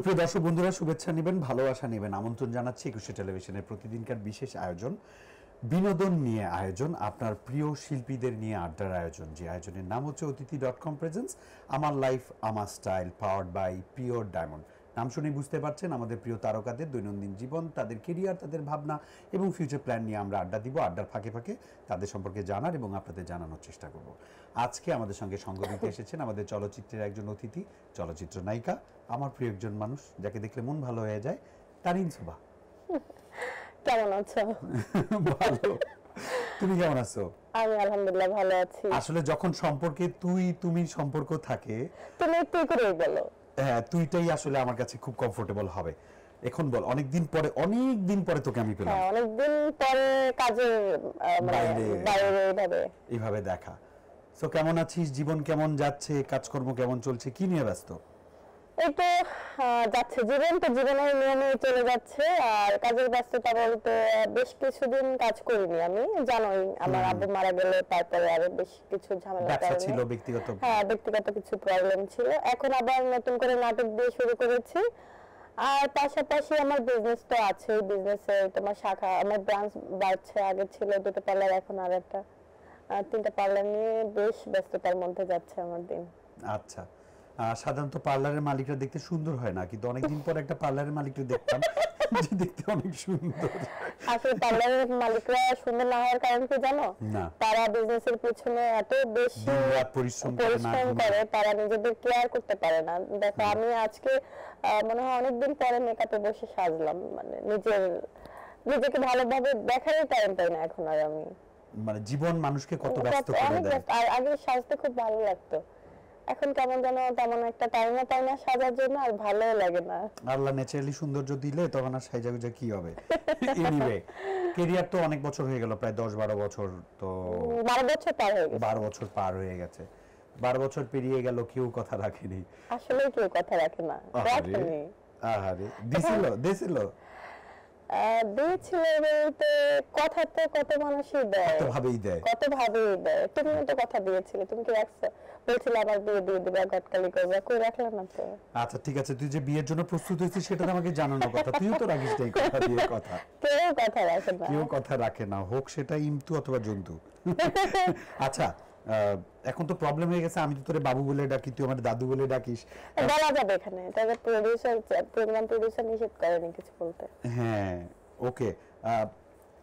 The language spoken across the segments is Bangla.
সুপ্রিয় দর্শক বন্ধুরা, শুভেচ্ছা নেবেন, ভালোবাসা নেবেন, আমন্ত্রণ জানাচ্ছি একুশে টেলিভিশনের প্রতিদিনকার বিশেষ আয়োজন, বিনোদন নিয়ে আয়োজন, আপনার প্রিয় শিল্পীদের নিয়ে আড্ডার আয়োজন। যে আয়োজনের নাম হচ্ছে অতিথি.com প্রেজেন্স আমার লাইফ আমার style, powered by pure diamond. নাম শুনেই বুঝতে পারছেন আমাদের প্রিয় তারকাদের দৈনন্দিন জীবন, তাদের কেরিয়ার, তাদের ভাবনা এবং ফিউচার প্ল্যান নিয়ে আমরা আড্ডা দিব। আড্ডার ফাঁকে ফাঁকে তাদের সম্পর্কে জানার এবং আপনাদের জানানোর চেষ্টা করব। আজকে আমাদের সঙ্গে সঙ্গ দিতে এসেছেন আমাদের চলচ্চিত্রের একজন অতিথি, চলচ্চিত্র নায়িকা, আমার প্রিয় একজন মানুষ, যাকে দেখলে মন ভালো হয়ে যায়, তারিন সুবা। কেমন আছো? ভালো। তুমি কেমন আছো? আমি আলহামদুলিল্লাহ ভালো আছি। আসলে যখন সম্পর্কে তুই তুমি সম্পর্ক থাকে, তুমি তুই করে বলো। হ্যাঁ, তুইটাই আসলে আমার কাছে খুব কমফোর্টেবল হবে। এখন বল, অনেকদিন পরে তোকে আমি পেলাম। হ্যাঁ, অনেকদিন পরে কাজের বাইরে এইভাবে দেখা। সো কেমন আছিস? জীবন কেমন যাচ্ছে? কাজকর্ম কেমন চলছে? কি নিয়ে ব্যস্ত? এই তো যাচ্ছে জীবন, তো জীবনের নিয়মে চলে যাচ্ছে। আর কাজের ব্যস্ততা বলতে বেশ কিছুদিন কাজ করিনি আমি, জানোই আমার আব্বু মারা গেলে তারপরে আরো বেশ কিছু ঝামেলা ছিল ব্যক্তিগত। হ্যাঁ, ব্যক্তিগত কিছু প্রবলেম ছিল। এখন আবার নতুন করে নাটক দিয়ে শুরু করেছি। আর পাশাপাশি আমার বিজনেস তো আছে, বিজনেসে তোমার শাখা, আমার ব্রাঞ্চ বাড়ছে। আগে ছিল দুটো পার্লার, এখন আর একটা 3টা পার্লার নিয়ে বেশ ব্যস্ততার মধ্যে যাচ্ছে আমার দিন। আচ্ছা, সাধারণত পার্লারের মালিকরা দেখতে সুন্দর হয় না, কিন্তু অনেকদিন পর একটা পার্লারের মালিককে দেখতাম যে দেখতে অনেক সুন্দর। আসলে পার্লারের মালিকরা সুন্দর না হওয়ার কারণ কি জানো? তারা বিজনেসের পিছনে এত বেশি পরিশ্রম করে, তারা নিজেদের কেয়ার করতে পারে না। দেখো, আমি আজকে মনে হয় অনেকদিন পরে মেকআপে বসে সাজলাম, মানে নিজেকে ভালোভাবে দেখারই টাইম পাই না এখন আর আমি। মানে জীবন মানুষকে কত ব্যস্ত করে দেয়। আর আগে সাজতে খুব ভালো লাগতো, এখন কেমন যেন তেমন একটা টাইম পাই না সাজার জন্য, আর ভালো লাগে না। আল্লাহ ন্যাচারালি সৌন্দর্য দিলে তখন আর সাজা গুজা কি হবে। এনিওয়ে, ক্যারিয়ার তো অনেক বছর হয়ে গেল, প্রায় 10-12 বছর। তো 12 বছর পার হয়ে গেছে। 12 বছর পার হয়ে গেছে। 12 বছর পেরিয়ে গেল, কেউ কথা রাখেনি। আসলে কেউ কথা রাখে না। আহারে, দিছিল দিয়েছিল বলতে কথা তো কত মানুষই দেয়, কত ভাবেই দেয়। তুমি তো কথা দিয়েছিলে, তুমি কি রাখছো? বলছিলে আমার বিয়ে দিয়ে দিবে, গটকালি করবে, কই রাখলে না তো। আচ্ছা ঠিক আছে, তুই যে বিয়ের জন্য প্রস্তুত হয়েছিস সেটা তো আমাকে জানানোর কথা। তুইও তো রাখিস না কথা দিয়ে কথা। কেউ কথা রাখে না, কেউ কথা রাখে না, হোক সেটা ইমতু অথবা জন্তু। আচ্ছা, এখন তো প্রবলেম হয়ে গেছে, আমি তো তোরে বাবু বলে ডাকি, তুই আমার দাদু বলে ডাকিস। বলা যাবে এখানে, তবে প্রোডিউসার, প্রোগ্রাম প্রোডিউসার নিষেধ করেনি কিছু বলতে। হ্যাঁ, ওকে।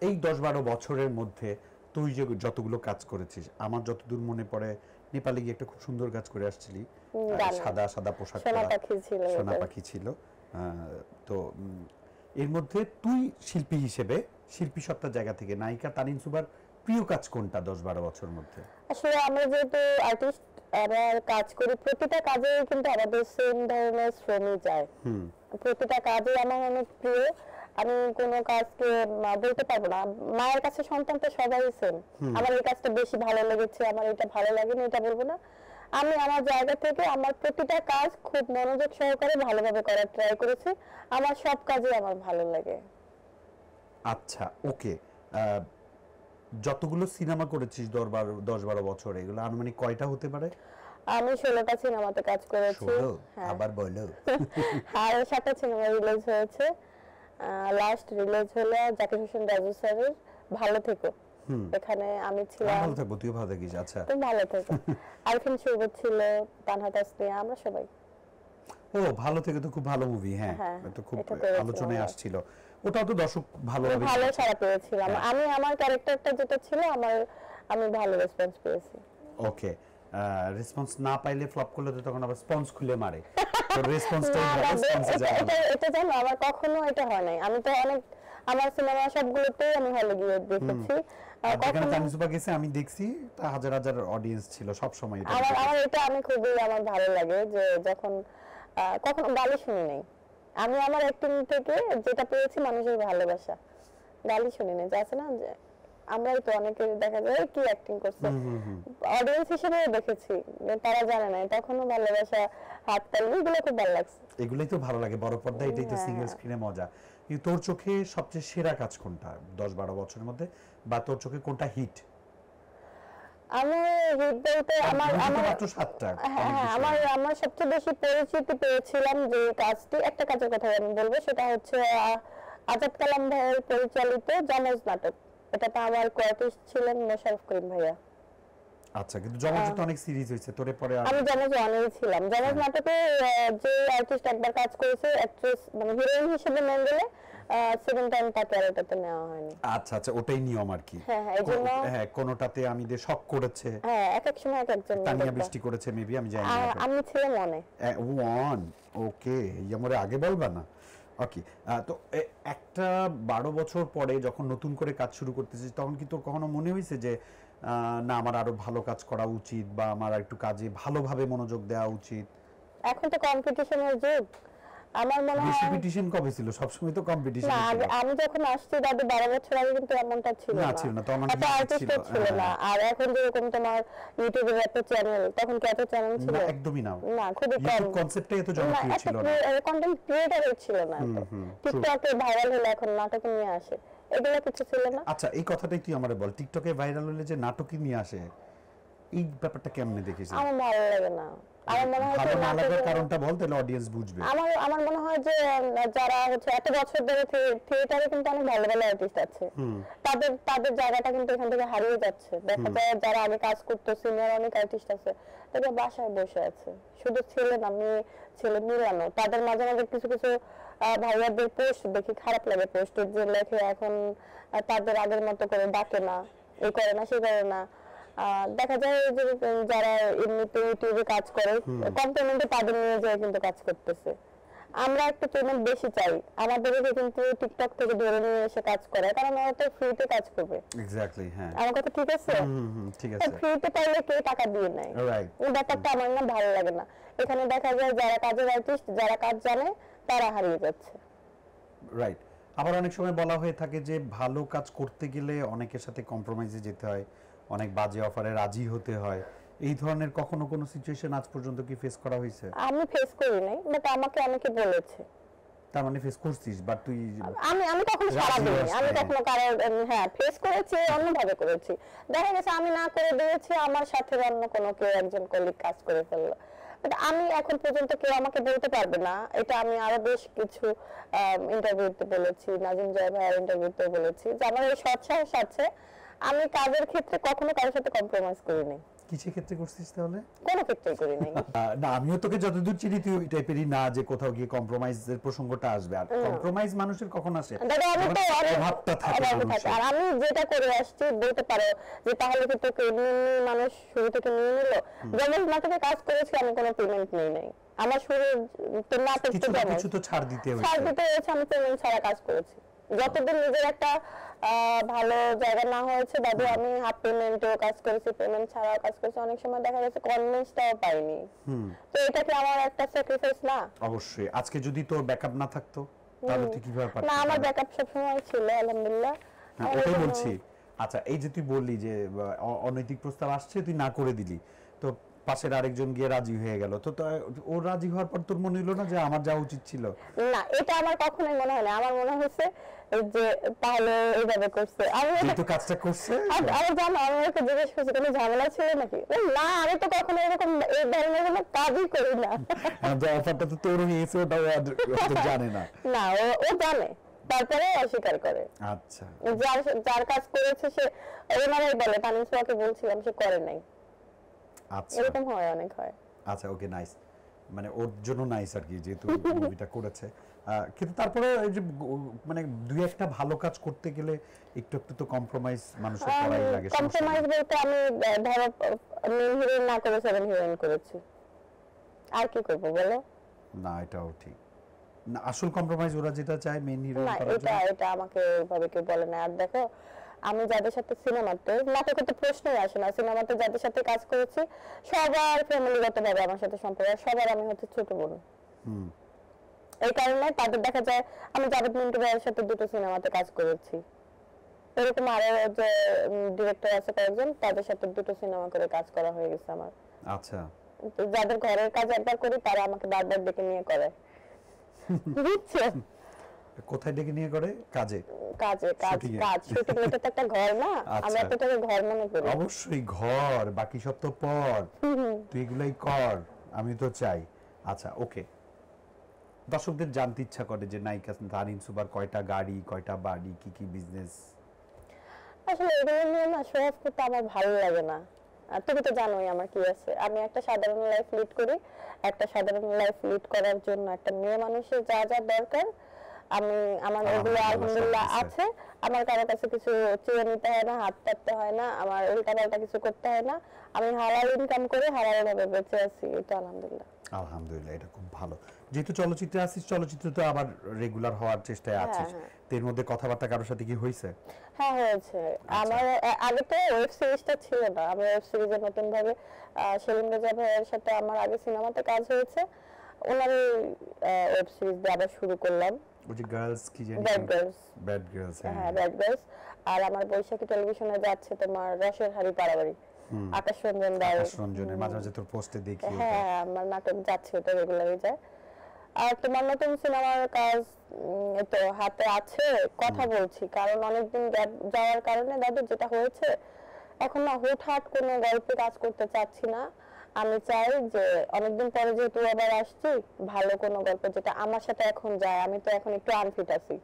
এই 10-12 বছরের মধ্যে তুই যে যতগুলো কাজ করেছিস, আমার যতদূর মনে পড়ে, নেপালে গিয়ে একটা খুব সুন্দর কাজ করে আসছিলি, সাদা সাদা পোশাক, সোনা পাখি ছিল। তো এর মধ্যে তুই শিল্পী হিসেবে, শিল্পী সত্তার জায়গা থেকে নায়িকা তারিন সুবার প্রিয় কাজ কোনটা 10-12 বছর মধ্যে? আসলে আমরা যেহেতু আর্টিস্ট, আবার কাজ করি, প্রতিটা কাজে কিন্তু আমাদের সেম ধরনের শ্রমই যায়। প্রতিটা কাজে আমার অনেক প্রিয়। আমি কোনো কাজকে বলতে পারবো না, মায়ের কাছে সন্তান তো সবাই সেম। আমার এই কাজটা বেশি ভালো লেগেছে, আমার এটা ভালো লাগেনি, এটা বলবো না। আমি আমার জায়গা থেকে আমার প্রতিটা কাজ খুব মনোযোগ সহকারে ভালোভাবে করার ট্রাই করেছি। আমার সব কাজই আমার ভালো লাগে। আচ্ছা, ওকে। যতগুলো সিনেমা করেছিস 10-12 বছর, এগুলো আনুমানিক কয়টা হতে পারে? আমি 16টা সিনেমাতে কাজ করেছি। আবার বলো। আর 7টা সিনেমা রিলিজ হয়েছে। লাস্ট রিলিজ হলো জাকির হোসেন রাজু স্যারের ভালো থেকো, এখানে আমি ছিলাম। ভালো থাকবো, তুইও ভালো থাকিস। আচ্ছা, তুমি ভালো থেকো। আরফিন শুভত ছিল, তানহা তাসনিয়া, আমরা সবাই। ও, ভালো থেকে তো খুব ভালো মুভি। হ্যাঁ, এটা খুব আলোচনায় আসছিল। ওটাও তো দর্শক ভালো সাড়া পেয়েছিলাম। আমি আমার ক্যারেক্টারটা যেটা ছিল, আমি ভালো রেসপন্স পেয়েছি। ওকে, রেসপন্স না পাইলে, ফ্লপ করলে তো তখন আবার স্পন্স খুলে মারে। তো রেসপন্সটাই ভালো, রেসপন্সে যায়। এটা জানো, আমার কখনো এটা হয় নাই। আমি তো অনেক, আমার সিনেমা সবগুলোতেই আমি হলে গিয়ে দেখেছি। যেখানে তানিন সুবা গেছে আমি দেখছি, তা হাজার হাজার অডিয়েন্স ছিল সব সময়। আমার এটা আমি খুবই আমার ভালো লাগে যে যখন কখনো গালি শুনি নাই। আমি আমার অ্যাক্টিং থেকে যেটা পেয়েছি মানুষের ভালোবাসা, গালি শুনি নাই। আছে না যে আমরাই তো অনেকে দেখা যায় কি অ্যাক্টিং করছে, অডিয়েন্স হিসেবে দেখেছি, তারা জানে না, তখনও ভালোবাসা, হাততালি, এগুলো খুব ভালো লাগছে। এগুলাই তো ভালো লাগে বড় পর্দা, এটাই তো সিঙ্গেল স্ক্রিনে মজা। কিন্তু তোর চোখে সবচেয়ে সেরা কাজ কোনটা 10-12 বছরের মধ্যে, বা তোর চোখে কোনটা হিট? আমার হিট বলতে আমার মাত্র 7টা। হ্যাঁ, আমার সবচেয়ে বেশি পরিচিতি পেয়েছিলাম যে কাজটি, একটা কাজের কথা আমি বলবো, সেটা হচ্ছে আজাদ কালাম ভাইয়ের পরিচালিত যমজ নাটক। এটাতে আমার কোয়ার্টিস্ট ছিলেন মোশাররফ করিম ভাইয়া। আচ্ছা, কিন্তু জমজে তো অনেক সিরিজ হয়েছে, তোরে পরে আমি যমজ অনেক ছিলাম। যমজ নাটকে যে আর্টিস্ট একবার কাজ করেছে, অ্যাক্ট্রেস মানে হিরোইন হিসেবে মেন গেলে সেকেন্ড টাইম তাকে আর এটাতে নেওয়া হয়নি। আচ্ছা আচ্ছা, ওটাই নিয়ম আর কি। হ্যাঁ, এইজন্য হ্যাঁ, কোনটাতে আমি যে শক করেছে, হ্যাঁ, এক এক সময় এক একজন তানিয়া বৃষ্টি করেছে, মেবি আমি জানি না। আমি ছিলাম মনে ওয়ান। ওকে, ইয়ামরে আগে বলবা না। ওকে, তো একটা 12 বছর পরে যখন নতুন করে কাজ শুরু করতেছিস, তখন কি তোর কখনো মনে হয়েছে যে না, আমার আরো ভালো কাজ করা উচিত, বা আমার একটু কাজে ভালোভাবে মনোযোগ দেওয়া উচিত? এখন তো কম্পিটিশনের যুগ। আমার মনে হয় কম্পিটিশন কবে ছিল? সবসময় তো কম্পিটিশন না, ছিল। আমি যখন আসছি দাদু 12 বছর আগে কিন্তু এমনটা ছিল না, না। ছিল না, তখন একটা আর্টিস্ট ছিল না। আর এখন যেরকম তোমার ইউটিউবের একটা চ্যানেল, তখন কি এত চ্যানেল ছিল? না, একদমই না। না, খুবই কম। ইউটিউব কনসেপ্টটাই এত জনপ্রিয় ছিল না। কন্টেন্ট ক্রিয়েটর ছিল না। টিকটকে ভাইরাল হলে এখন নাটক নিয়ে আসে, এগুলো কিছু ছিল না। আচ্ছা, এই কথাটাই তুই আমারে বল, টিকটকে ভাইরাল হলে যে নাটকই নিয়ে আসে, এই ব্যাপারটা কেমনে দেখিস? আমার ভালো লাগে না। আমার মনে হয় ভালো যে না লাগার নাটকে কারণটা বল, তাহলে অডিয়েন্স বুঝবে। আমার মনে হয় যে যারা হচ্ছে এত বছর ধরে থিয়েটারে কিন্তু অনেক ভালো ভালো আর্টিস্ট আছে, তাদের জায়গাটা কিন্তু এখান থেকে হারিয়ে যাচ্ছে। দেখা যায় যারা আগে কাজ করতো, সিনিয়র অনেক আর্টিস্ট আছে, তারা বাসায় বসে আছে। শুধু ছেলে না, মেয়ে ছেলে মিলানো। তাদের মাঝে মাঝে কিছু কিছু ভাইয়াদের পোস্ট দেখি, খারাপ লাগে। পোস্টের যে লেখে এখন তাদের আগের মতো করে ডাকে না, এই করে না, সে করে না। দেখা যায় যে যারা এমনিতে ইউটিউবে কাজ করে কম পেমেন্টে তাদের নিয়ে যায় কিন্তু কাজ করতেছে। আমরা একটু পেমেন্ট বেশি চাই, আমাদেরকে কিন্তু টিকটক থেকে ধরে নিয়ে এসে কাজ করে, কারণ ওরা তো ফ্রিতে কাজ করবে। এক্স্যাক্টলি, হ্যাঁ, আমার কথা ঠিক আছে? ঠিক আছে। ফ্রিতে পাইলে কে টাকা দিয়ে নেয়? রাইট। এই ব্যাপারটা আমার না ভালো লাগে না। এখানে দেখা যায় যারা কাজের আর্টিস্ট, যারা কাজ জানে, তারা হারিয়ে যাচ্ছে। রাইট। আবার অনেক সময় বলা হয়ে থাকে যে ভালো কাজ করতে গেলে অনেকের সাথে কম্প্রোমাইজে যেতে হয়, অনেক বাজে অফারে রাজি হতে হয়। এই ধরনের কখনো কোনো সিচুয়েশন আজ পর্যন্ত কি ফেস করা হয়েছে? আমি ফেস করি নাই, বাট আমাকে অনেকে বলেছে। তার মানে ফেস করছিস, বাট তুই আমি কখনো সাড়া দিইনি। আমি কখনো কারো ফেস করেছি, অন্যভাবে করেছি। দেখা গেছে আমি না করে দিয়েছি, আমার সাথে অন্য কোনো কেউ একজন কলিগ কাজ করে ফেললো। বাট আমি এখন পর্যন্ত কেউ আমাকে বলতে পারবে না। এটা আমি আরো বেশ কিছু ইন্টারভিউতে বলেছি, নাজিম জয় ভাইয়ের ইন্টারভিউতে বলেছি যে আমার এই সৎ সাহস আছে। আমি কাজের ক্ষেত্রে কখনো কারোর সাথে কম্প্রোমাইজ করিনি। কিসের ক্ষেত্রে করছিস তাহলে? কোনো ক্ষেত্রেই করি নাই। না, আমিও তোকে যতদূর চিনি তুই ওই টাইপেরই না যে কোথাও গিয়ে কম্প্রোমাইজের প্রসঙ্গটা আসবে। আর কম্প্রোমাইজ মানুষের কখন আসে? দাদা আমি তো অভাবটা থাকে মানুষের। আর আমি যেটা করে আসছি বলতে পারো যে তাহলে কি তোকে এমনি মানুষ শুরু থেকে নিয়ে নিল? যেমন নাটকে কাজ করেছি, আমি কোনো পেমেন্ট নেই নাই। আমার শুরু তো নাটক কিছু না কিছু তো ছাড় দিতে হয়েছে। ছাড় দিতে হয়েছে, আমি পেমেন্ট ছাড়া কাজ করেছি। যতদিন নিজের একটা ভালো জায়গা না হয়েছে দাদু, আমি হাফ পেমেন্টেও কাজ করেছি, পেমেন্ট ছাড়াও কাজ করেছি। অনেক সময় দেখা গেছে কনভিন্সটাও পাইনি। তো এটা কি আমার একটা স্যাক্রিফাইস না? অবশ্যই। আজকে যদি তোর ব্যাকআপ না থাকতো তাহলে তুই কিভাবে পারতিস? না, আমার ব্যাকআপ সবসময় ছিল, আলহামদুলিল্লাহ। ওটাই বলছি। আচ্ছা, এই যে তুই বললি যে অনৈতিক প্রস্তাব আসছে, তুই না করে দিলি, তো পাশের আরেকজন গিয়ে রাজি হয়ে গেল, তো ও রাজি হওয়ার পর তোর মনে হলো না যে আমার যাওয়া উচিত ছিল? না, এটা আমার কখনোই মনে হয় না। আমার মনে হয়েছে যে তাহলে এইভাবে করছে, আমি যেহেতু কাজটা করছে। আমি জানো, আমি ওকে জিজ্ঞেস করছি কোনো ঝামেলা ছিল নাকি? না, আমি তো কখনো এরকম এই ধরনের কোনো কাজই করি না। যে অফারটা তো তোর হয়েছে, ওটাও জানে না? না, ও জানে, তারপরে অস্বীকার করে। আচ্ছা, যার কাজ করেছে সে ওনারাই বলে, তানিসবাকে বলছিলাম, সে করে নাই। আচ্ছা, এরকম হয়, অনেক হয়। আচ্ছা, ওকে, নাইস। মানে ওর জন্য নাইস আর কি, যেহেতু মুভিটা করেছে। কিন্তু তারপরে এই যে মানে দুই একটা ভালো কাজ করতে গেলে একটু একটু তো কম্প্রোমাইজ মানুষের করাই লাগে। কম্প্রোমাইজ বলতে আমি ধরো মেইন হিরোইন না করে সেভেন হিরোইন করেছি, আর কি করব বলো? না, এটাও ঠিক না। আসল কম্প্রোমাইজ ওরা যেটা চায় মেইন হিরোইন না, করার জন্য। এটা আমাকে ওইভাবে কেউ বলে না। আর দেখো, আমি যাদের সাথে সিনেমাতে, নাটকে তো প্রশ্নই আসে না, সিনেমাতে যাদের সাথে কাজ করেছি সবার ফ্যামিলিগতভাবে আমার সাথে সম্পর্ক, সবার আমি হচ্ছে ছোট বোন। এই কারণে তাদের দেখা যায়, আমি জাভেদ মিন্টু ভাইয়ের সাথে দুটো সিনেমাতে কাজ করেছি। এরকম আরো যে ডিরেক্টর আছে কয়েকজন, তাদের সাথে দুটো সিনেমা করে কাজ করা হয়ে গেছে আমার। আচ্ছা, যাদের ঘরের কাজ একবার করি, তারা আমাকে বারবার ডেকে নিয়ে করে, বুঝছো? কোথায় ডেকে নিয়ে করে? কাজে কাজ Shooting এ। কাজ শুটিং, এটা তো একটা ঘর না, আমি আচ্ছা। এতটাকে ঘর মনে করি। অবশ্যই ঘর, বাকি সব তো পর, তুই এগুলাই কর, আমি তো চাই। আচ্ছা ওকে, দর্শকদের জানতে ইচ্ছা করে যে নায়িকা তানিন সুবার কয়টা গাড়ি, কয়টা বাড়ি, কি কি বিজনেস? আসলে এগুলো নিয়ে না শো অফ করতে আমার ভালো লাগে না। আর তুমি তো জানোই আমার কি আছে, আমি একটা সাধারণ লাইফ লিড করি। একটা সাধারণ লাইফ লিড করার জন্য একটা মেয়ে মানুষের যা যা দরকার আমি আমার ওগুলো আলহামদুলিল্লাহ আছে। আমার কারো কাছে কিছু চেয়ে নিতে হয় না, হাত পাততে হয় না, আমার উল্টাপাল্টা কিছু করতে হয় না। আমি হালাল ইনকাম করে হালাল ভাবে বেঁচে আছি, এটা আলহামদুলিল্লাহ। আলহামদুলিল্লাহ, এটা খুব ভালো। যেহেতু চলচ্চিত্রে আছিস, চলচ্চিত্রে আবার রেগুলার হওয়ার চেষ্টায় আছিস, তো এর মধ্যে কথাবার্তা কারোর সাথে কি হয়েছে? হ্যাঁ হয়েছে। আমার আগে তো ওয়েব সিরিজটা ছিল না, আমি ওয়েব সিরিজে নতুন ভাবে সেলিম রেজা ভাইয়ের সাথে আমার আগে সিনেমাতে কাজ হয়েছে, ওনার ওয়েব সিরিজ দিয়ে আবার শুরু করলাম। ওই যে গার্লস কি জানি, ব্যাড গার্লস। ব্যাড গার্লস, হ্যাঁ ব্যাড গার্লস। আর আমার বৈশাখী টেলিভিশনে যাচ্ছে তোমার রসের হাড়ি পাড়াবাড়ি, আকাশ রঞ্জন দাস। আকাশ রঞ্জনের মাঝে মাঝে তোর পোস্টে দেখি। হ্যাঁ আমার নাটক যাচ্ছে, ওটা রেগুলারই যায়। আর তোমার নতুন সিনেমার কাজ তো হাতে আছে, কথা বলছি, কারণ অনেকদিন গ্যাপ যাওয়ার কারণে দাদু যেটা হয়েছে, এখন না হুটহাট কোনো গল্পে কাজ করতে চাচ্ছি না। আমি চাই যে অনেকদিন পরে যেহেতু আবার আসছি, ভালো কোনো গল্প যেটা আমার সাথে এখন যায়। আমি তো এখন একটু আনফিট আছি,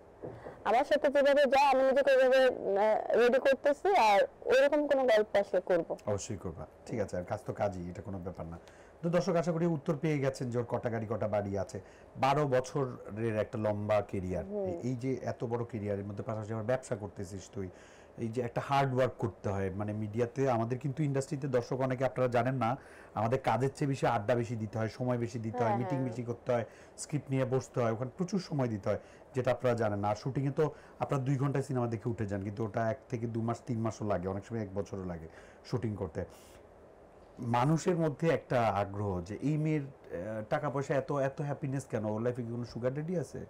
আমার সাথে যেভাবে যায় আমি নিজেকে ওইভাবে রেডি করতেছি, আর ওইরকম কোনো গল্প আসলে করব। অবশ্যই করবা, ঠিক আছে। আর কাজ তো কাজই, এটা কোনো ব্যাপার না। তো দর্শক আশা করি উত্তর পেয়ে গেছেন যে ওর কটা গাড়ি কটা বাড়ি আছে। 12 বছরের একটা লম্বা কেরিয়ার, এই যে এত বড় কেরিয়ারের মধ্যে পাশাপাশি আবার ব্যবসা করতেছিস তুই, এই যে একটা হার্ড ওয়ার্ক করতে হয়, মানে মিডিয়াতে আমাদের কিন্তু ইন্ডাস্ট্রিতে দর্শক অনেকে আপনারা জানেন না, আমাদের কাজের চেয়ে বেশি আড্ডা বেশি দিতে হয়, সময় বেশি দিতে হয়, মিটিং বেশি করতে হয়, স্ক্রিপ্ট নিয়ে বসতে হয়, ওখানে প্রচুর সময় দিতে হয়, যেটা আপনারা জানেন না। আর শুটিংয়ে তো আপনারা 2 ঘন্টায় সিনেমা দেখে উঠে যান, কিন্তু ওটা 1 থেকে 2 মাস 3 মাসও লাগে, অনেক সময় 1 বছরও লাগে শুটিং করতে। মানুষের মধ্যে একটা আগ্রহ যে এই মেয়ের টাকা পয়সা এত এত হ্যাপিনেস কেন, ওর লাইফে কি কোনো সুগার ড্যাডি আছে?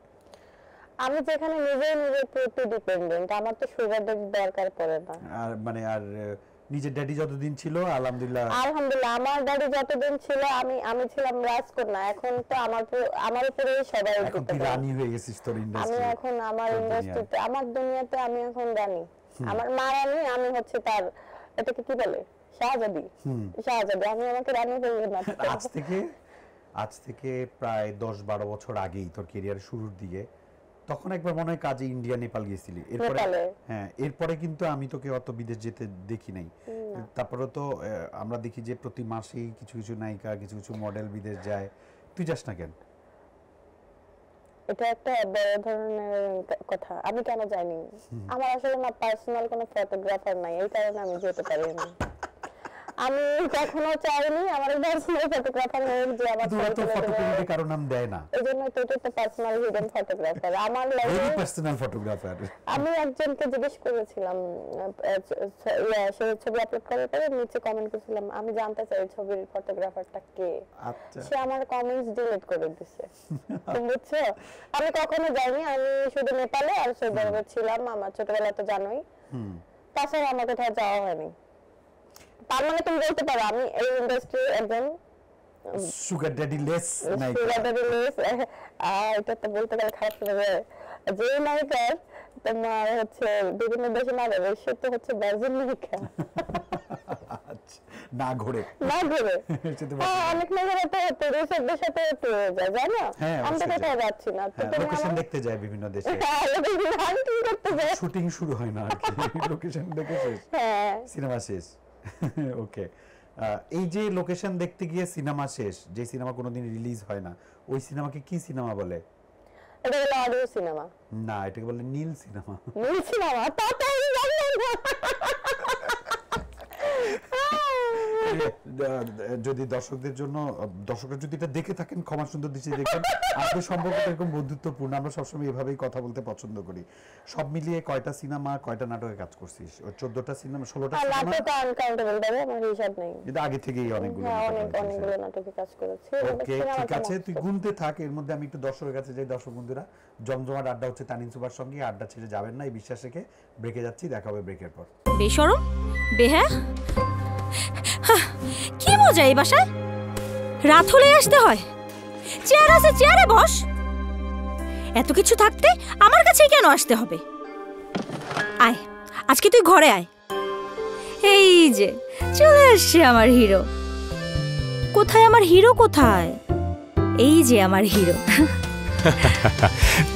আমি যেখানে নিজের প্রতি ডিপেন্ডেন্ট, আমার তো সুগার ড্যাডি দরকার পড়ে না। আর মানে আর নিজের ড্যাডি যতদিন ছিল আলহামদুলিল্লাহ। আলহামদুলিল্লাহ আমার ড্যাডি যতদিন ছিল আমি ছিলাম রাজকন্যা, এখন তো আমার উপরেই সবাই এখন তুই রানী হয়ে গেছিস তোর আমি ইন্ডাস্ট্রি। এখন আমার ইন্ডাস্ট্রিতে, আমার দুনিয়াতে আমি এখন রানী। আমার মা রানী, আমি হচ্ছে তার, এটাকে কি বলে, শাহজাদি। শাহজাদি, আমি আমাকে রানী বলবো না। আজ থেকে প্রায় 10-12 বছর আগেই তোর ক্যারিয়ার শুরুর দিকে, তখন একবার মনে হয় কাজে ইন্ডিয়া নেপাল গেছিলি, এরপরে হ্যাঁ এরপরে কিন্তু আমি তোকে অত বিদেশ যেতে দেখি নাই। তারপরে তো আমরা দেখি যে প্রতি মাসেই কিছু কিছু নায়িকা কিছু কিছু মডেল বিদেশ যায়, তুই যাস না কেন? এটা একটা বড় ধরনের কথা, আমি কেন জানি, আমার আসলে না পার্সোনাল কোনো ফটোগ্রাফার নাই, এই কারণে আমি যেতে পারি না। আমি কখনো চাইনি আমার পার্সোনাল ফটোগ্রাফার হোক যে আমার ফটোগ্রাফি কারো নাম দেয় না, এইজন্য তো এটা তো পার্সোনাল হিডেন ফটোগ্রাফার আমার লাইফে পার্সোনাল ফটোগ্রাফার। আমি একজনকে জিজ্ঞেস করেছিলাম, সে ছবি আপলোড করার পরে নিচে কমেন্ট করেছিলাম, আমি জানতে চাই ছবির ফটোগ্রাফারটা কে। আচ্ছা, সে আমার কমেন্টস ডিলিট করে দিয়েছে। তুমি বুঝছো, আমি কখনো যাইনি, আমি শুধু নেপালে আর সৌদি আরবে ছিলাম, আমার ছোটবেলায় তো জানোই, তাছাড়া আমার কোথাও যাওয়া হয়নি। তার মানে তুমি বলতে পারো আমি এই ইন্ডাস্ট্রির একজন সুগার ড্যাডি লেস নায়িকা। সুগার ড্যাডি লেস, এটা তো বলতে গেলে খারাপ শোনাবে, যে নায়িকার তোমার হচ্ছে বিভিন্ন দেশে না যাবে, সে তো হচ্ছে ভার্জিন নায়িকা, না ঘুরে অনেক নায়িকারা তো টুরিস্টদের সাথে ট্যুরে যায়, জানো, আমি তো কোথাও যাচ্ছি না, তো তুমি লোকেশন দেখতে যায় বিভিন্ন দেশে, শুটিং শুরু হয় না আর কি, লোকেশন দেখে শেষ, সিনেমা শেষ। ওকে, এই যে লোকেশন দেখতে গিয়ে সিনেমা শেষ, যে সিনেমা কোনোদিন রিলিজ হয় না, ওই সিনেমাকে কি সিনেমা বলে? এটা হলো অডিও সিনেমা। না, এটাকে বলে নীল সিনেমা। নীল সিনেমা, তা তো আমি জানতাম না। যদি দর্শকদের জন্য, দর্শকরা যদি এটা দেখে থাকেন ক্ষমা সুন্দর দৃষ্টিতে দেখবেন, আমাদের সম্পর্কটা এরকম বন্ধুত্বপূর্ণ, আমরা সবসময় এভাবেই কথা বলতে পছন্দ করি। সব মিলিয়ে কয়টা সিনেমা কয়টা নাটকে কাজ করছিস? 14টা সিনেমা 16টা সিনেমা নাটক আনকাউন্টেবল ভাবে আমার হিসাব নেই, কিন্তু আগে থেকেই অনেকগুলো অনেকগুলো নাটকে কাজ করেছি। ওকে ঠিক আছে, তুই গুনতে থাক, এর মধ্যে আমি একটু দর্শকের কাছে যাই। দর্শক বন্ধুরা, জমজমাট আড্ডা হচ্ছে তানিন সুবার সঙ্গে, আড্ডা ছেড়ে যাবেন না এই বিশ্বাস রেখে ব্রেকে যাচ্ছি, দেখা হবে ব্রেকের পর। বেশরম বেহা, কি মজা এই বাসায়, রাত হলে আসতে হয়, চেয়ার আছে চেয়ারে বস, এত কিছু থাকতে আমার কাছেই কেন আসতে হবে? আয়, আজকে তুই ঘরে আয়। এই যে চলে আসছে আমার হিরো। কোথায় আমার হিরো, কোথায়? এই যে আমার হিরো।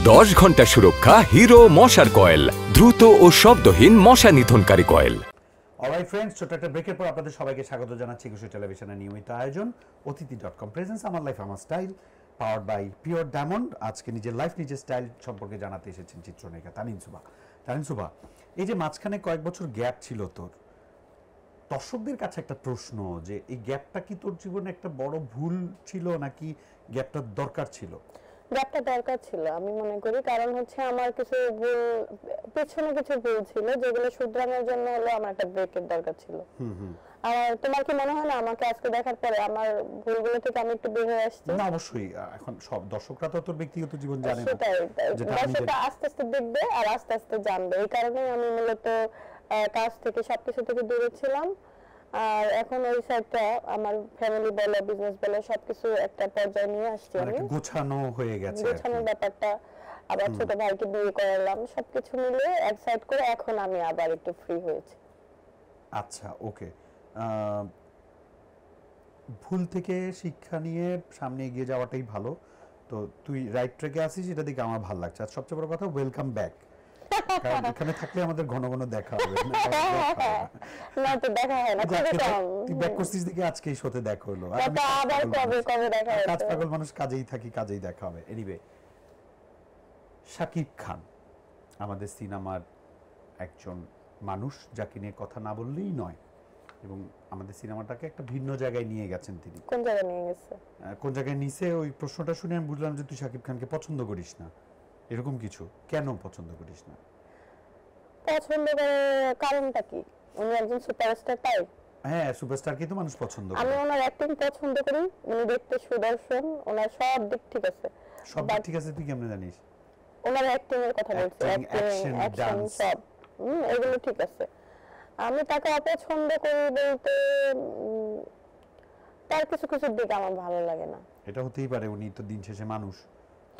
10 ঘন্টা সুরক্ষা হিরো মশার কয়েল, দ্রুত ও শব্দহীন মশা নিধনকারী কয়েল। অলরাইট ফ্রেন্ডস, ছোট একটা ব্রেকের পর আপনাদের সবাইকে স্বাগত জানাচ্ছি একুশে টেলিভিশনের নিয়মিত আয়োজন অতিথি.com প্রেজেন্স আমার লাইফ আমার style, powered by pure diamond. আজকে নিজের লাইফ নিজের স্টাইল সম্পর্কে জানাতে এসেছেন চিত্রনায়িকা তানিন সুবা। তানিন সুবা, এই যে মাঝখানে কয়েক বছর গ্যাপ ছিল তোর, দর্শকদের কাছে একটা প্রশ্ন যে এই গ্যাপটা কি তোর জীবনে একটা বড় ভুল ছিল নাকি গ্যাপটা দরকার ছিল? গ্যাপটা দরকার ছিল আমি মনে করি, কারণ হচ্ছে আমার কিছু ভুল, পেছনে কিছু ভুল ছিল যেগুলো শুধরানোর জন্য হলো আমার একটা ব্রেকের দরকার ছিল। আর তোমার কি মনে হয় না আমাকে আজকে দেখার পরে আমার ভুলগুলো থেকে আমি একটু বের হয়ে আসছি? না অবশ্যই, এখন সব দর্শকরা তো তোর ব্যক্তিগত জীবন জানে না, সেটাই, যেটা আমি দর্শকরা আস্তে আস্তে দেখবে আর আস্তে আস্তে জানবে। এই কারণেই আমি মূলত কাজ থেকে সবকিছু থেকে দূরে ছিলাম। আর এখন ওই সাইডটা আমার ফ্যামিলি বলো বিজনেস বলো সবকিছু একটা পর্যায়ে নিয়ে আসছি আমি, গোছানো হয়ে গেছে। গোছানোর ব্যাপারটা, আবার ছোট ভাইকে বিয়ে করালাম, সবকিছু মিলে এক সাইড করে এখন আমি আবার একটু ফ্রি হয়েছি। আচ্ছা, ওকে। ভুল থেকে শিক্ষা নিয়ে সামনে এগিয়ে যাওয়াটাই ভালো। তো তুই রাইট ট্র্যাকে আছিস, এটা দেখে আমার ভালো লাগছে। আর সবচেয়ে বড় কথা, ওয়েলকাম ব্যাক। কারণ এখানে থাকলে আমাদের ঘন ঘন দেখা হবে না তো দেখা হয় না, খুবই কম। তুই ব্যাক করছিস দেখে আজকে এই শোতে দেখা হলো। এটা আবার কবে কবে দেখা হবে? কাজ পাগল মানুষ, কাজেই থাকি, কাজেই দেখা হবে। এনিওয়ে, শাকিব খান আমাদের সিনেমার একজন মানুষ যাকে নিয়ে কথা না বললেই নয়, এবং আমাদের সিনেমাটাকে একটা ভিন্ন জায়গায় নিয়ে গেছেন তিনি। কোন জায়গায় নিয়ে গেছে? কোন জায়গায় নিছে, ওই প্রশ্নটা শুনে আমি বুঝলাম যে তুই শাকিব খানকে পছন্দ করিস না, এরকম কিছু। কেন পছন্দ করিস না? পছন্দ করার কারণটা কি? উনি একজন সুপারস্টার তাই? হ্যাঁ, সুপারস্টারকে তো মানুষ পছন্দ করে। আমি ওনার অ্যাক্টিং পছন্দ করি, উনি দেখতে সুদর্শন, ওনার সব দিক ঠিক আছে। সব দিক ঠিক আছে, তুই কেমনে জানিস? ওনার অ্যাক্টিং এর কথা বলছি, Acting, অ্যাকশন dance। সব এগুলো ঠিক আছে। আমি তাকে অপছন্দ করি বলতে তার কিছু কিছু দিক আমার ভালো লাগে না। এটা হতেই পারে, উনি তো দিন শেষে মানুষ।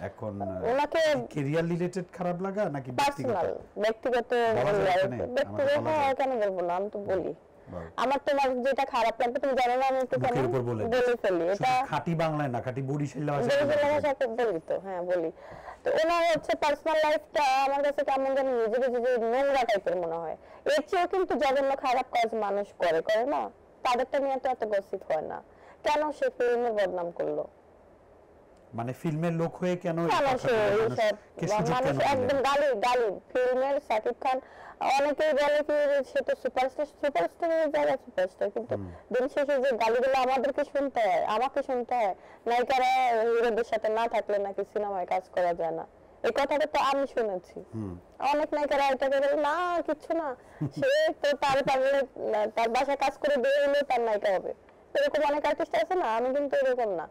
এখন ওনাকে ক্যারিয়ার রিলেটেড খারাপ লাগা নাকি ব্যক্তিগত? পার্সোনাল, ব্যক্তিগত বলা যায় এখানে? ব্যক্তিগত আমাকে বলা যায়? কেন বলবো না, আমি তো বলি। বল। আমার তোমার যেটা খারাপ লাগবে তুমি জানো না, আমি একটু মুখের কেমন উপর বলে বলে ফেলি। এটা খাঁটি বাংলায় না, খাঁটি বরিশাল ভাষায় বরিশাল ভাষাতে বলি তো, হ্যাঁ বলি তো। ওনার হচ্ছে পার্সোনাল লাইফটা আমার কাছে কেমন যেন নিজেকে যে নোংরা টাইপের মনে হয়। এর চেয়েও কিন্তু জঘন্য খারাপ কাজ মানুষ করে করে না, তাদেরটা নিয়ে তো এত গসিপ হয় না। কেন সে ফিল্মের বদনাম করলো? মানে ফিল্মের লোক হয়ে কেন একদম গালি গালি ফিল্মের শাকিব খান। অনেকেই বলে কি সে তো সুপারস্টারের জায়গা সুপারস্টার, কিন্তু দিন শেষে যে গালিগুলো আমাদেরকে শুনতে হয়, আমাকে শুনতে হয়, নায়িকারা হিরোদের সাথে না থাকলে নাকি সিনেমায় কাজ করা যায় না, এই কথাটা তো আমি শুনেছি। অনেক নায়িকারা এটা বলে না কিছু না, সে তো তার বাসায় কাজ করে দিয়ে হলেও তার নায়িকা হবে, এরকম অনেক আর্টিস্ট আছে না। আমি কিন্তু এরকম না,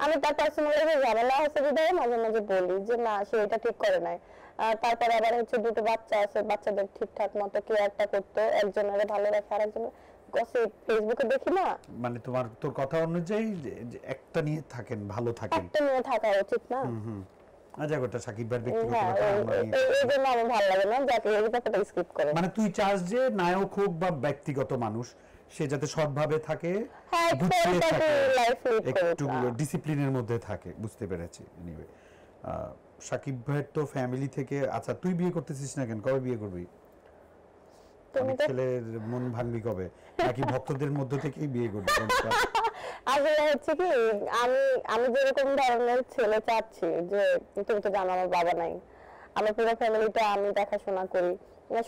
আমি তার পার্সোনাল লাইফে ঝামেলা আছে বিধায় মাঝে মাঝে বলি যে না সে এটা ঠিক করে নাই। তারপরে আবার হচ্ছে দুটো বাচ্চা আছে, বাচ্চাদের ঠিকঠাক মতো কেয়ারটা করতো, একজনের ভালো রাখে আরেকজনের গসিপ ফেসবুকে দেখি না। মানে তোর কথা অনুযায়ী যে একটা নিয়ে থাকেন, ভালো থাকেন, একটা নিয়ে থাকা উচিত না। আচ্ছা, গোটা শাকিব ভাইয়ের ব্যক্তিগত হ্যাঁ, কথা আমরা এই জন্য আমার ভালো লাগে না যাকে এই ব্যাপারটা স্কিপ করে। মানে তুই চাস যে নায়ক হোক বা ব্যক্তিগত মানুষ, সে যাতে সৎভাবে থাকে, হ্যাঁ, গুছিয়ে থাকে, লাইফ লিড করে, একটু ডিসিপ্লিনের মধ্যে থাকে। বুঝতে পেরেছি। এনিওয়ে, শাকিব ভাইয়ের তো ফ্যামিলি থেকে, আচ্ছা তুই বিয়ে করতেছিস না কেন? কবে বিয়ে করবি? অনেক ছেলের মন ভাঙবি কবে? নাকি ভক্তদের মধ্য থেকেই বিয়ে করবি? আসলে হচ্ছে কি, আমি যেরকম ধরনের ছেলে চাচ্ছি, যে তুমি তো জানো আমার বাবা নাই, আমার পুরো ফ্যামিলিটা আমি দেখাশোনা করি,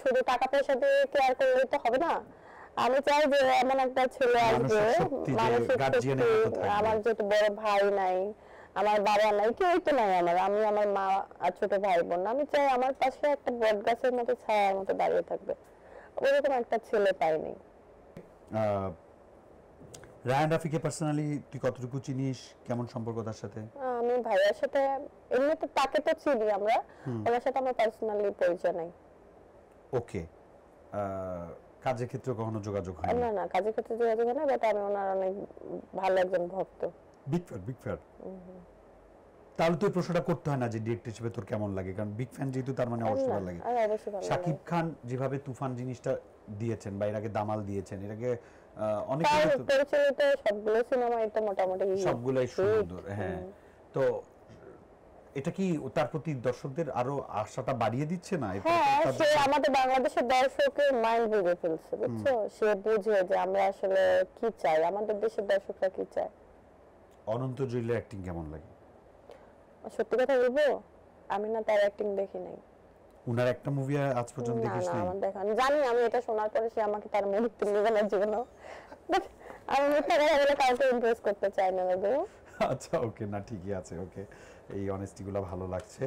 শুধু টাকা পয়সা দিয়ে কেয়ার করলে তো হবে না। আমি চাই যে এমন একটা ছেলে আসবে, মানসিক শক্তি, আমার যেহেতু বড় ভাই নাই, আমার বাবা নাই, কেউ তো নাই আমার, আমি আমার মা আর ছোট ভাই বোন, আমি চাই আমার পাশে একটা বট গাছের মতো ছায়ার মতো দাঁড়িয়ে থাকবে, ওরকম একটা ছেলে পাইনি। রায়ান রাফিকে পার্সোনালি তুই কতটুকু চিনিস? কেমন সম্পর্ক তার সাথে? আমি ভাইয়ার সাথে এমনিতে তাকে তো চিনি আমরা, ওনার সাথে আমার পার্সোনালি পরিচয় নাই। ওকে, কাজের ক্ষেত্রে কখনো যোগাযোগ হয় না? না, কাজের ক্ষেত্রে যোগাযোগ হয় না, বাট আমি ওনার অনেক ভালো একজন ভক্ত। Big fan. তাহলে তো এই প্রশ্নটা করতে হয় না যে ডিরেক্টর হিসেবে তোর কেমন লাগে, কারণ বিগ ফ্যান যেহেতু তার মানে অবশ্যই ভালো লাগে। অবশ্যই ভালো লাগে। শাকিব খান যেভাবে তুফান জিনিসটা দিয়েছেন বা এর আগে দামাল দিয়েছেন, এর আগে অনেক তার পরিচালিত সবগুলো সিনেমা এটা মোটামুটি সবগুলাই সুন্দর। হ্যাঁ, তো এটা কি তার প্রতি দর্শকদের আরো আশাটা বাড়িয়ে দিচ্ছে না? হ্যাঁ, সে আমাদের বাংলাদেশের দর্শকের মাইন্ড বুঝে ফেলছে, বুঝছো? সে বুঝে যে আমরা আসলে কি চাই, আমাদের দেশের দর্শকরা কি চায়। অনন্ত জলিলের অ্যাক্টিং কেমন লাগে? সত্যি কথা বলবো, আমি না তার অ্যাক্টিং দেখি নাই। উনার একটা মুভি আজ পর্যন্ত দেখিস নাই? আমার দেখা জানি, আমি এটা শোনার পরে সে আমাকে তার মুহূর্তে নিবে না জীবনেও। বাট আমি মিথ্যা কথা বলে কাউকে ইমপ্রেস করতে চাই না দাদু। আচ্ছা, ওকে, না ঠিকই আছে, ওকে, এই অনেস্টি গুলো ভালো লাগছে।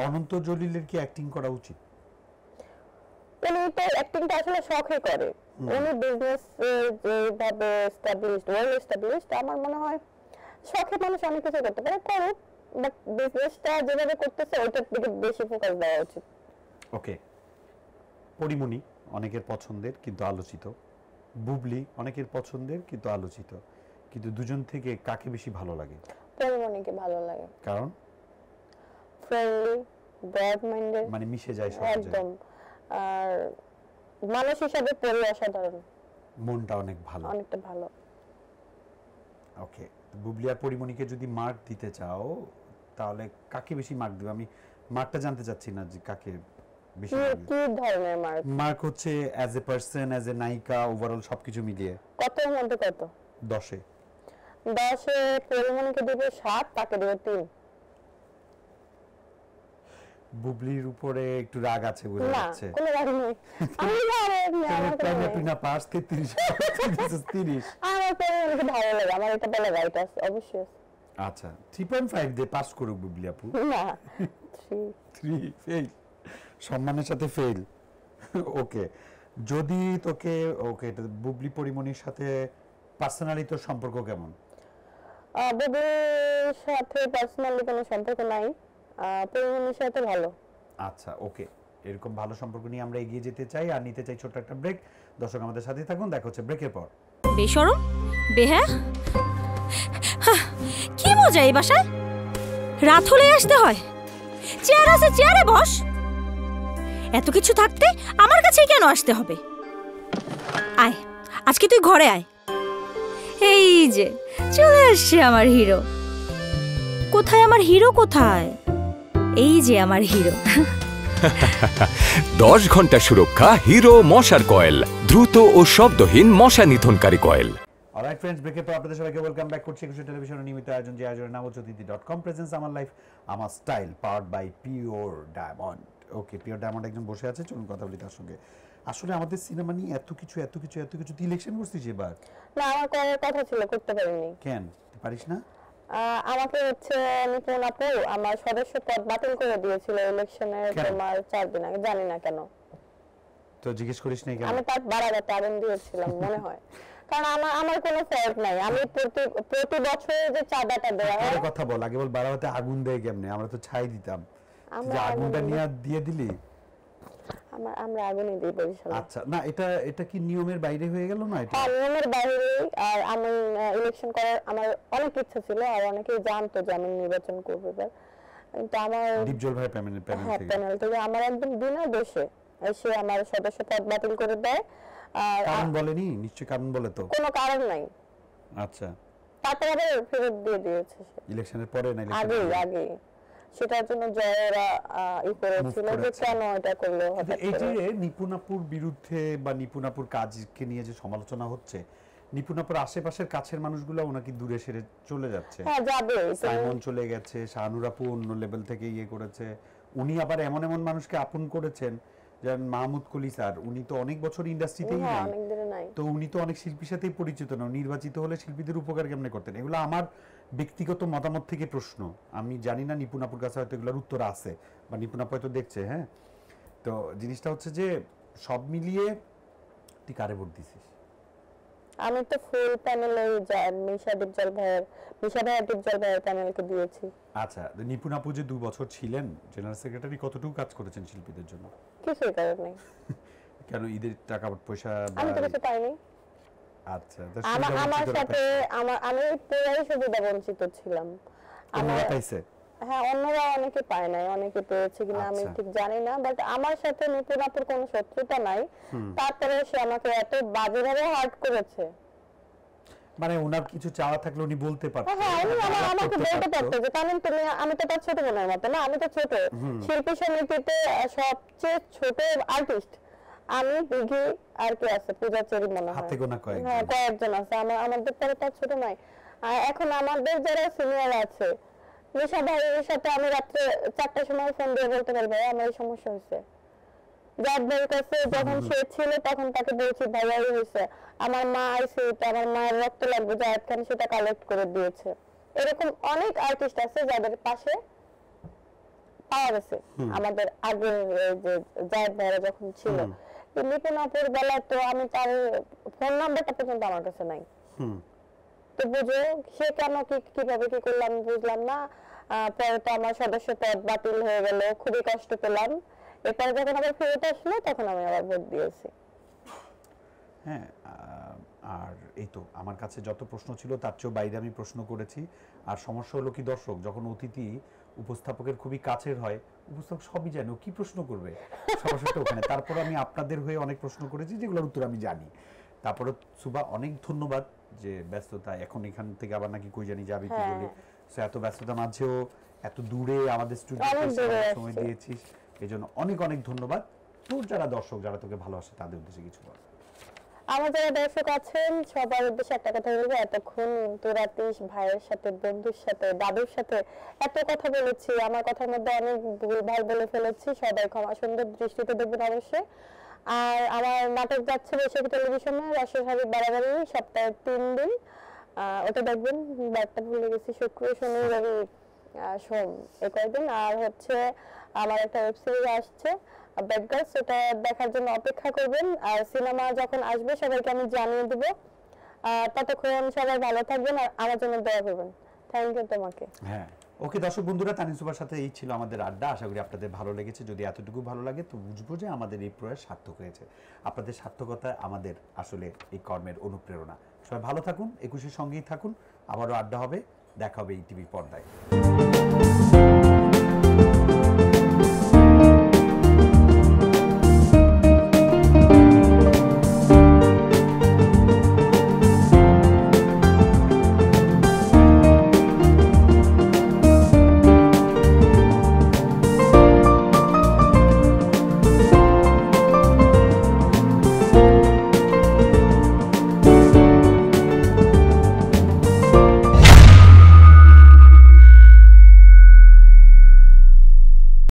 অনন্ত জলিলের কি অ্যাক্টিং করা উচিত? উনি তো অ্যাক্টিংটা আসলে শখে করে, উনি বিজনেস যেভাবে এস্টাবলিশড, ওয়েল এস্টাবলিশড, আমার মনে হয় শখে মানুষ অনেক কিছু করতে পারে, করুক, বাট বিজনেসটা যেভাবে করতেছে ওইটার দিকে বেশি ফোকাস দেওয়া উচিত। ওকে, পরিমণি অনেকের পছন্দের কিন্তু আলোচিত, বুবলি অনেকের পছন্দের কিন্তু আলোচিত, কিন্তু দুজন থেকে কাকে বেশি ভালো লাগে? পরিমণিকে ভালো লাগে, কারণ ফ্রেন্ডলি, ব্রড মাইন্ডেড, মানে মিশে যায় সহজে, একদম, আর মানুষ হিসাবে পরি অসাধারণ, মনটা অনেক ভালো, অনেকটা ভালো। ওকে, বুবলি আর পরিমণিকে যদি মার্ক দিতে চাও তাহলে কাকে বেশি মার্ক দিবে? আমি মার্কটা জানতে চাচ্ছি না যে কাকে বেশি কি ধরনের মার্ক? মার্ক হচ্ছে as a person, as a নায়িকা, ওভারঅল সবকিছু মিলিয়ে। কতর মধ্যে কত? 10-এ। 10-এ পরিমণিকে দিবে 7, তাকে দিবে 3। বুবলির উপরে একটু রাগ আছে বোঝা না, যাচ্ছে। কোনো রাগ নেই। আমি জানি আমার প্রেমে পিনা পাস 33 30। আমার পরিমণিকে ভালো লাগে, আমার এটা বলা রাইট আছে, অবশ্যই আছে। আচ্ছা, 3.5 দিয়ে পাস করুক বুবলি আপু। না, 3 ফেল, সম্মানের সাথে ফেল। ওকে, যদি তোকে, ওকে, বুবলি পরিমণির সাথে পার্সোনালি তোর সম্পর্ক কেমন? বুবলির সাথে পার্সোনালি কোনো সম্পর্ক নাই, পরিমণির সাথে ভালো। আচ্ছা, ওকে, এরকম ভালো সম্পর্ক নিয়ে আমরা এগিয়ে যেতে চাই আর নিতে চাই ছোট্ট একটা ব্রেক। দর্শক আমাদের সাথে থাকুন, দেখা হচ্ছে ব্রেকের পর। বেশরম, বেহা, কি মজা এই বাসায়, রাত হলে আসতে হয়, চেয়ার আছে চেয়ারে বস, এত কিছু থাকতে আমার কাছেই কেন আসতে হবে? আয়, আজকে তুই ঘরে আয়। এই যে চলে আসছে আমার হিরো। কোথায় আমার হিরো, কোথায়? এই যে আমার হিরো। 10 ঘন্টা সুরক্ষা হিরো মশার কয়েল, দ্রুত ও শব্দহীন মশা নিধনকারী কয়েল। অলরাইট ফ্রেন্ডস, ব্রেকের পর আপনাদের সবাইকে ওয়েলকাম ব্যাক করছি একুশে টেলিভিশনের নিয়মিত আয়োজন, যে আয়োজনের নাম হচ্ছে অতিথি.com প্রেজেন্স আমার লাইফ আমার style, powered by pure diamond. Okay, pure diamond একজন বসে আছে, চলুন কথা বলি তার সঙ্গে। আসলে আমাদের সিনেমা নিয়ে এত কিছু তুই ইলেকশন করছিস এবার? না, আমার করার কথা ছিল, করতে পারিনি। কেন পারিস না? আমাকে হচ্ছে নিপুণ আপু আমার সদস্য পদ বাতিল করে দিয়েছিল ইলেকশনের তোমার 4 দিন আগে, জানি না কেন। তো জিজ্ঞেস করিস না কেন? আমি তার বাড়াতে আগুন দিয়েছিলাম মনে হয়, কারণ আমার কোনো ফল্ট নাই। আমি প্রতি বছর যে চাঁদাটা দেওয়া হয়, কথা বল আগে, বল বাড়াতে আগুন দেয় কেমনে? আমরা তো ছাই দিতাম, যে আগুনটা নিয়ে দিয়ে দিলি। আমরা আগুনই দিই বরিশালে। আচ্ছা, না এটা কি নিয়মের বাইরে হয়ে গেল না? এটা হ্যাঁ, নিয়মের বাইরে। আর আমি ইলেকশন করার আমার অনেক ইচ্ছা ছিল, আর অনেকেই জানতো যে আমি নির্বাচন করবো এবার, কিন্তু আমার দীপজল ভাই প্যানেল থেকে আমার একদম বিনা দোষে এসে আমার সদস্য পদ বাতিল করে দেয়। আর কারণ বলেনি? নিশ্চয়ই কারণ বলে তো? কোনো কারণ নাই। আচ্ছা, তারপরে আবার ফেরত দিয়ে দিয়েছে সে ইলেকশনের পরে না আগে সেটার জন্য জয়রা করেছিল যে কেন এটা করলো হঠাৎ এই যে করে। নিপুণাপুর বিরুদ্ধে বা নিপুণাপুর কাজকে নিয়ে যে সমালোচনা হচ্ছে, নিপুণাপুর আশেপাশের কাছের মানুষগুলো ওনাকে দূরে সেরে চলে যাচ্ছে। হ্যাঁ, যাবে। সাইমন চলে গেছে, শাহানুর আপু অন্য লেভেল থেকে ইয়ে করেছে, উনি আবার এমন মানুষকে আপন করেছেন, যেমন মাহমুদ কলি স্যার, উনি তো অনেক বছর ইন্ডাস্ট্রিতেই নাই, তো উনি তো অনেক শিল্পীর সাথেই পরিচিত না, নির্বাচিত হলে শিল্পীদের উপকার কেমনে করতেন? এগুলো আমার ব্যক্তিগত মতামত থেকে প্রশ্ন, আমি জানি না নিপুণাপুর কাছে হয়তো এগুলোর উত্তর আছে বা নিপুণাপু হয়তো দেখছে। হ্যাঁ, তো জিনিসটা হচ্ছে যে সব মিলিয়ে তুই কারে ভোট দিছিস? আমি তো ফুল প্যানেলে মিশা ভাইয়ের ডিপজল ভাইয়ের প্যানেলকে দিয়েছি। আচ্ছা, নিপুণাপু যে 2 বছর ছিলেন জেনারেল সেক্রেটারি, কতটুকু কাজ করেছেন শিল্পীদের জন্য? কিছুই করার নেই। কেন, ঈদের টাকা পয়সা? আমি তো কিছু পাইনি। আচ্ছা, আমার সাথে আমি পুরাই সুবিধা বঞ্চিত ছিলাম। অন্যরা পাইছে? হ্যাঁ, অন্যরা অনেকে পায় নাই, অনেকে পেয়েছে কিনা আমি আচ্ছা। ঠিক জানি না, বাট আমার সাথে নিপুণ আপুর কোনো শত্রুতা নাই, তারপরে সে আমাকে এত বাজেভাবে হার্ট করেছে। মানে ওনার কিছু চাওয়া থাকলে উনি বলতে পারতেন। হ্যাঁ, উনি আমাকে বলতে পারতো যে কারণ তুমি, আমি তো তার ছোট বোনের মতো না, আমি তো ছোট শিল্পী সমিতিতে সবচেয়ে ছোট আর্টিস্ট আমি, দিঘি আর কি আছে, পূজা চেরি মনে হয়, হাতে গোনা কয়েকজন। হ্যাঁ কয়েকজন আছে, আমাদের পরে তার ছোট নাই। আর এখন আমাদের যারা সিনিয়র আছে, নিশা ভাইয়ের সাথে আমি রাত্রে 4টার সময় ফোন দিয়ে বলতে পারি ভাই আমার এই সমস্যা হয়েছে। জাদ ভাইয়ের কাছে যখন সে ছিল তখন তাকে বলছি ভাইয়া এই হয়েছে, আমার মা আইসি, আমার মায়ের রক্ত লাগবে, জায়েদ খান সেটা কালেক্ট করে দিয়েছে। এরকম অনেক আর্টিস্ট আছে যাদের পাশে পাওয়া গেছে আমাদের আগের যে জায়েদ ভাইরা যখন ছিল। নিপুণ আপুর বেলায় তো আমি তার ফোন নাম্বারটা পর্যন্ত আমার কাছে নাই। তো বুঝো সে কেন কিভাবে কি করলাম আমি বুঝলাম না। পরে তো আমার সদস্য পদ বাতিল হয়ে গেল, খুবই কষ্ট পেলাম। এরপরে যখন আবার ফেরত আসলো তখন আমি আবার ভোট দিয়েছি। হ্যাঁ, আর এই তো আমার কাছে যত প্রশ্ন ছিল তার চেয়েও বাইরে আমি প্রশ্ন করেছি। আর সমস্যা হলো কি, দর্শক যখন অতিথি উপস্থাপকের খুবই কাছের হয়, উপস্থাপক সবই জানে ও কি প্রশ্ন করবে, সমস্যাটা ওখানে। তারপর আমি আপনাদের হয়ে অনেক প্রশ্ন করেছি যেগুলোর উত্তর আমি জানি। তারপরে সুবা অনেক ধন্যবাদ যে ব্যস্ততা, এখন এখান থেকে আবার নাকি কই জানি যাবি কি বলি, সো এত ব্যস্ততার মাঝেও এত দূরে আমাদের স্টুডিওতে সময় দিয়েছিস, এই জন্য অনেক অনেক ধন্যবাদ। তোর যারা দর্শক যারা তোকে ভালোবাসে তাদের উদ্দেশ্যে কিছু বল। আমার যারা দর্শক আছেন সবার উদ্দেশ্যে একটা কথা বলবো, এতক্ষণ তোরাতিশ ভাইয়ের সাথে, বন্ধুর সাথে, দাদুর সাথে এত কথা বলেছি, আমার কথার মধ্যে অনেক ভুলভাল বলে ফেলেছি, সবাই ক্ষমা সুন্দর দৃষ্টিতে দেখবেন অবশ্যই। আর আমার নাটক যাচ্ছে বৈশাখী টেলিভিশনে রসের হাড়ি বাড়াবাড়ি, সপ্তাহে 3 দিন, ওটা দেখবেন। ব্যাগটা ভুলে গেছি, শুক্র শনি রবি সোম এই কয়েকদিন। আর হচ্ছে আমার একটা ওয়েব সিরিজ আসছে ব্যাড গার্লস, সেটা দেখার জন্য অপেক্ষা করবেন। আর সিনেমা যখন আসবে সবাইকে আমি জানিয়ে দেব। ততক্ষণ সবাই ভালো থাকবেন আর আমার জন্য দোয়া করবেন। থ্যাংক ইউ তোমাকে। হ্যাঁ, ওকে দর্শক বন্ধুরা, তানিন সুবার সাথে এই ছিল আমাদের আড্ডা। আশা করি আপনাদের ভালো লেগেছে। যদি এতটুকু ভালো লাগে তো বুঝবো যে আমাদের এই প্রয়াস সার্থক হয়েছে। আপনাদের সার্থকতা আমাদের আসলে এই কর্মের অনুপ্রেরণা। সবাই ভালো থাকুন, 21-এর সঙ্গেই থাকুন। আবারও আড্ডা হবে, দেখা হবে এই টিভির পর্দায়।